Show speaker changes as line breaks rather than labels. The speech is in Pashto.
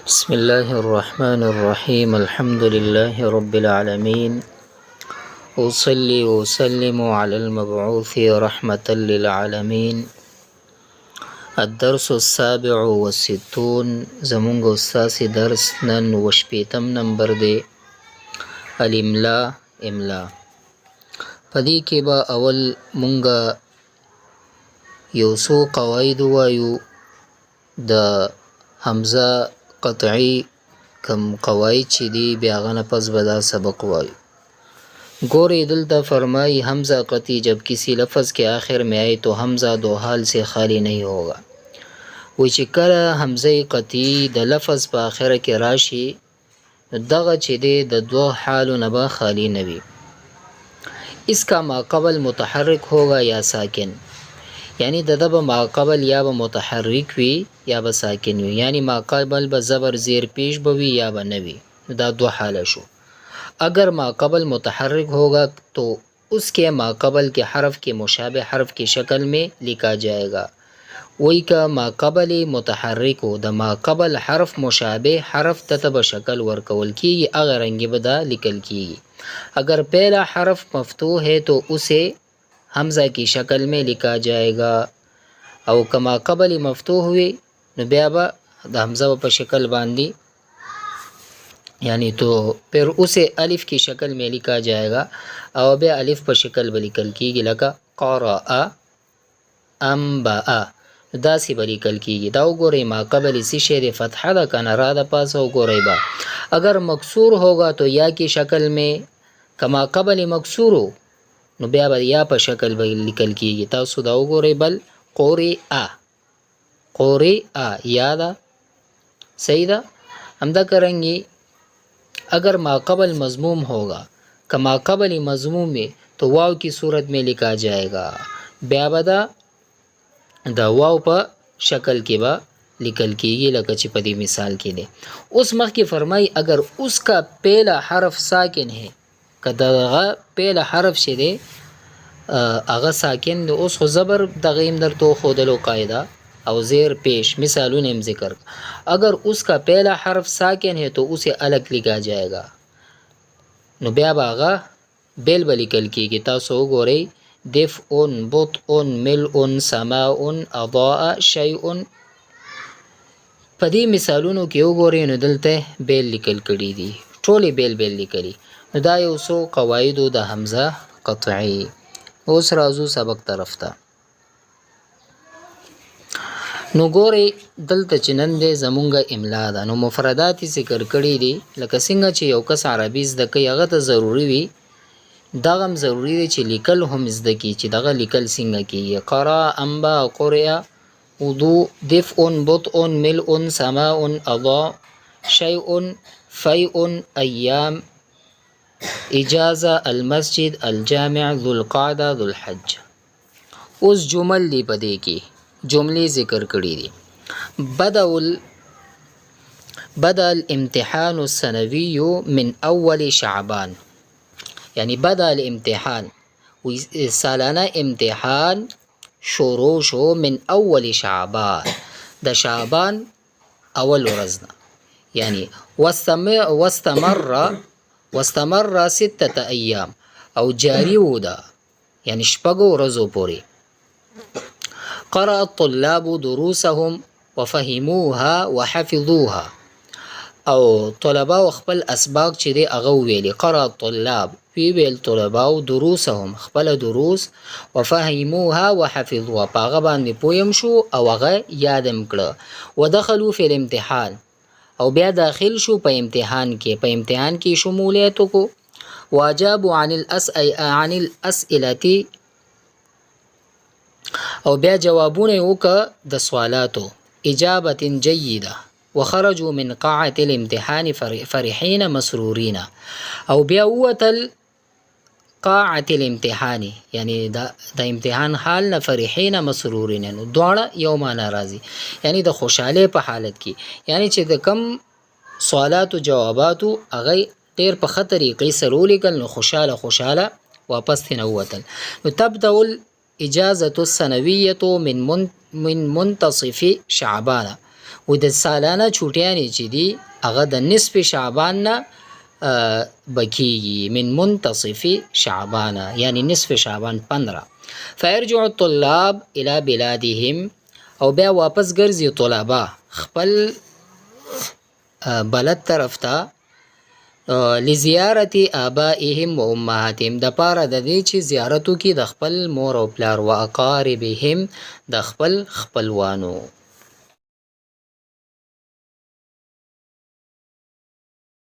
بسم الله الرحمن الرحيم الحمد لله رب العالمين أصلي وأسلم على المبعوث رحمة للعالمين الدرس السابع والستون زمونږ استاذ درس نن وشپیتم نمبر دی الاملا املا پدې کې به اول مونږه یو څو قواعد وایو د حمزه قطعی کم قواعد چې دی بیا غنه پس به دا سبق وایو گوری دلتا فرمائی حمزہ قطعی جب کسی لفظ کے آخر میں آئے تو حمزہ دو حال سے خالی نہیں ہوگا وی چې کله حمزه قطعی د لفظ په آخر کې راشي دغه چې دی د دو حالو نه به خالی نه وي اس کا ما قبل متحرک ہوگا یا ساکن یعنی د به ما قبل یا به متحرک وي یا به ساکن وي یعنی ما قبل به زبر زیر پیش به وي یا به نه وي دا دو حاله شو اگر ما قبل متحرک ہوگا تو اس کے ما قبل کے حرف کے مشابہ حرف کی شکل میں لکھا جائے گا وہی کا ما قبل متحرک ہو دا ما قبل حرف مشابہ حرف تتب شکل ورکول کی اگر رنگ بدا لکل کی اگر پہلا حرف مفتوح ہے تو اسے حمزہ کی شکل میں لکھا جائے گا او کما قبل مفتوح ہوئے نو بیا با دا حمزہ په شکل باندھی یعنی تو پھر اسے الف کی شکل میں لکھا جائے گا او بیا الف پر شکل بلکل کیگی لکا قرأ انبأ داسی بلکل کیگی دا وګورئ ما قبل اسی شیر فتحہ دا کنا را دا پاس وګورئ با اگر مکسور ہوگا تو یا کی شکل میں کما قبل مکسور ہو نو بیا با یا پر شکل بلکل کیگی تاسو دا وګورئ بل قرئ یا دا صحیح دا ہم دا کرنگی اگر ما قبل مضموم ہوگا کما قبل مضموم میں تو واو کی صورت میں لکھا جائے گا بیا بدا دا واو پا شکل کی با لکل کیگی لکه چې په دې مثال کې دی اوس مخکې فرمائی اگر اس کا پہلا حرف ساکن ہے که دغه پہلا حرف چې دی هغه ساکن دی اوس خو زبر دغه یم درته ښودلو قاعده او زیر پیش مثالونه هم ذکر اگر اس کا پہلا حرف ساکن ہے تو اسے الگ لکھا جائے گا نو بیا باغا بیل بلکل کیږي تاسو وګورئ دفء بطء ملء سماء اضاء شیء په دې مثالونو کې وګورئ نو دلته بیل لیکل کړي دي ټولې بیل لیکلي نو دا یو څو قواعد د حمزه قطعی اوس راځو سبق طرف ته نو ګورئ دلته چې نن دی زمونږه املا ده نو مفردات یې ذکر کړي دي لکه څنګه چې یو کس عربي زده کوي هغه ته ضروري وي دغه هم ضروري دی چې لیکل هم زده کړي چې دغه لیکل څنګه کیږي قرأ انبأ قرئ وضوء دفء بطء ملء سماء اضاء شیء فیء ایام اجازه المسجد الجامع ذو القعدة ذو الحج اوس جمل دی پدې کې جملې ذکر کړي دي بدأ الامتحان السنوي من اول شعبان یعنی بدأ الامتحان سالانه امتحان شروع شو من اول شعبان د شعبان اول ورځ یعنی واستمر 6 ایام او جاری ودا یعنی شپږو ورځو پورې قرأ الطلاب دروسهم وفهموها وحفظوها او طلباء خپل اسباق چې دی هغه ویلي قرأ الطلاب ویل طلباء دروسهم خپل دروس وفهموها وحفظوها په هغه باندې پویم شو او هغه یادم کړه ودخلوا فی الامتحان او بیا داخل شو په امتحان کې شمولیت کو واجابوا عن الاسئله او بیا جوابونه وکړه د سوالاتو اجابه جیده وخرجوا من قاعة الامتحان فرحين مسرورين او بیا وتل قاعة الامتحان یعنی د امتحان حال نه فرحين مسرورين نو دواړه یو معنا راځي یعنی د خوشاله په حالت کې یعنی چې د کم سوالات او جوابات هغه ډیر په خطر کې سره لیکل نو خوشاله واپس نه وتل نو تبدأ الاجازة السنوية من منتصف شعبان و د سالانه چوټیانې چې دي هغه د نصف شعبان نه بکیږي، من منتصف شعبان یعنی نصف شعبان 15. فیرجع الطلاب الى بلادهم او بیا واپس ګرځي طلبا خپل بلد طرف ته لزیارت آبائهم و امهاتهم د پاره د دې چې زیارتو کې د خپل مور او پلار و اقاربهم د خپل خپلوانو